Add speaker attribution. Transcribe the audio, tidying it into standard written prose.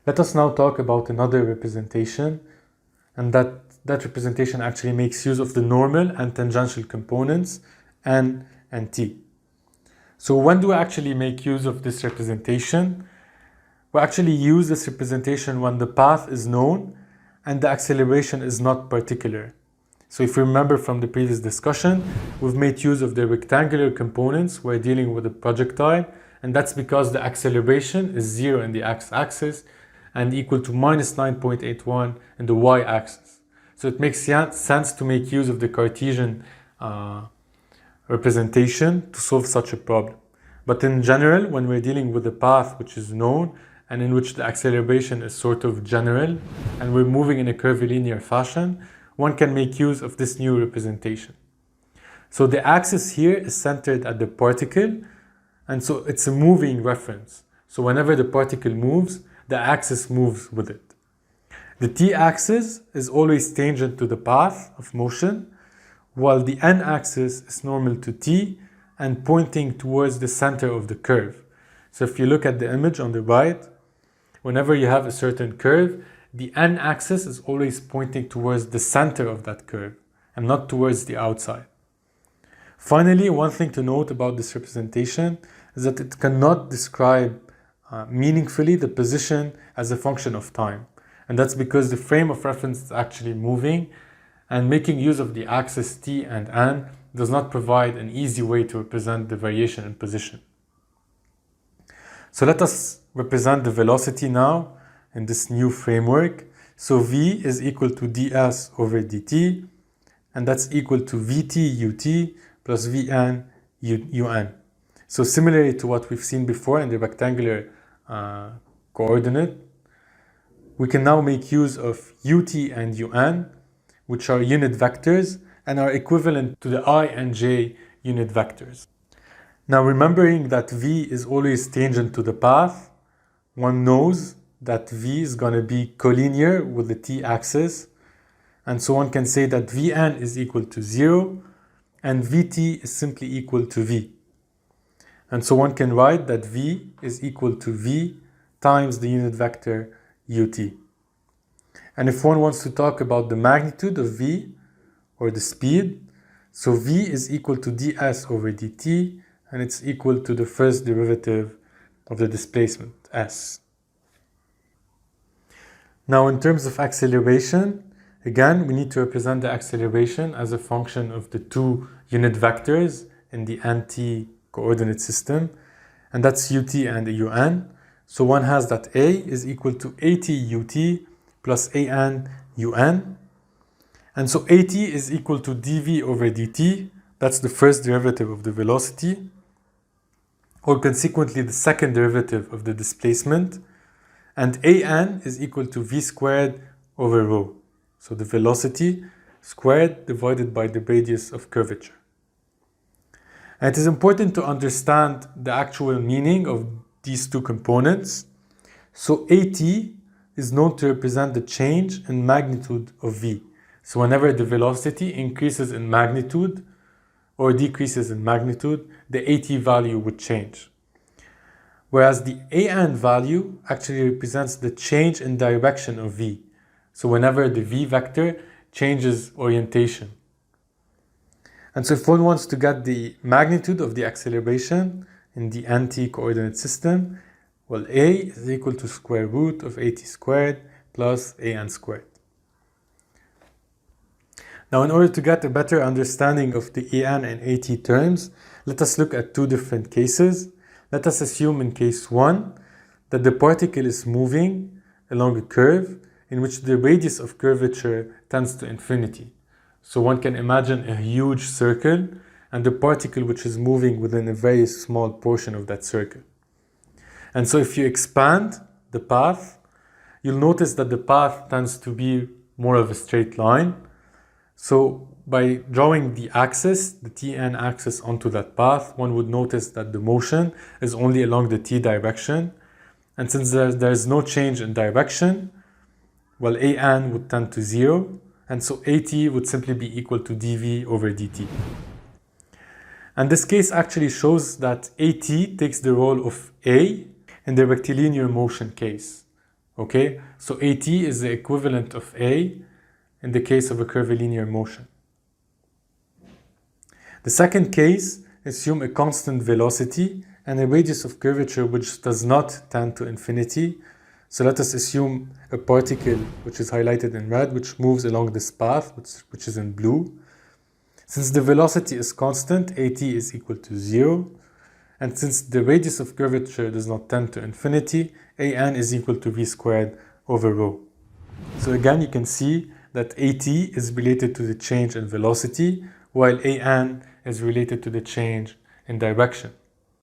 Speaker 1: Let us now talk about another representation, and that representation actually makes use of the normal and tangential components n and t. So when do we actually make use of this representation? We actually use this representation when the path is known and the acceleration is not particular. So if you remember from the previous discussion, we've made use of the rectangular components. We're dealing with a projectile, and that's because the acceleration is 0 in the x-axis and equal to minus 9.81 in the y-axis. So it makes sense to make use of the Cartesian representation to solve such a problem. But in general, when we're dealing with a path which is known and in which the acceleration is sort of general and we're moving in a curvilinear fashion, one can make use of this new representation. So the axis here is centered at the particle, and so it's a moving reference. So whenever the particle moves, the axis moves with it. The t-axis is always tangent to the path of motion, while the n-axis is normal to t and pointing towards the center of the curve. So if you look at the image on the right, whenever you have a certain curve, the n-axis is always pointing towards the center of that curve and not towards the outside. Finally, one thing to note about this representation is that it cannot describe meaningfully the position as a function of time. And that's because the frame of reference is actually moving, and making use of the axis t and n does not provide an easy way to represent the variation in position. So let us represent the velocity now in this new framework. So v is equal to ds over dt, and that's equal to vt ut plus vn un. So similarly to what we've seen before in the rectangular coordinate, we can now make use of ut and un, which are unit vectors and are equivalent to the I and j unit vectors. Now, remembering that v is always tangent to the path, one knows that v is going to be collinear with the t-axis, and so one can say that vn is equal to 0 and vt is simply equal to v. And so one can write that v is equal to v times the unit vector ut. And if one wants to talk about the magnitude of v, or the speed, so v is equal to ds over dt, and it's equal to the first derivative of the displacement, s. Now, in terms of acceleration, again, we need to represent the acceleration as a function of the two unit vectors in the anti-coordinate system, and that's ut and un. So one has that a is equal to at ut plus an un. And so at is equal to dv over dt, that's the first derivative of the velocity, or consequently the second derivative of the displacement, and an is equal to v squared over rho, so the velocity squared divided by the radius of curvature. And it is important to understand the actual meaning of these two components. So at is known to represent the change in magnitude of v. So whenever the velocity increases in magnitude or decreases in magnitude, the at value would change. Whereas the an value actually represents the change in direction of v. So whenever the v vector changes orientation. And so if one wants to get the magnitude of the acceleration in the anti-coordinate system, well, a is equal to square root of at squared plus an squared. Now, in order to get a better understanding of the an and at terms, let us look at two different cases. Let us assume in case 1 that the particle is moving along a curve in which the radius of curvature tends to infinity. So one can imagine a huge circle and the particle which is moving within a very small portion of that circle. And so if you expand the path, you'll notice that the path tends to be more of a straight line. So by drawing the axis, the tn axis onto that path, one would notice that the motion is only along the t direction. And since there is no change in direction, well, an would tend to 0. And so at would simply be equal to dv over dt. And this case actually shows that at takes the role of a in the rectilinear motion case. Okay, so AT is the equivalent of A in the case of a curvilinear motion. The second case, assume a constant velocity and a radius of curvature which does not tend to infinity. So let us assume a particle which is highlighted in red, which moves along this path, which is in blue. Since the velocity is constant, AT is equal to 0. And since the radius of curvature does not tend to infinity, AN is equal to V squared over rho. So again, you can see that AT is related to the change in velocity, while AN is related to the change in direction.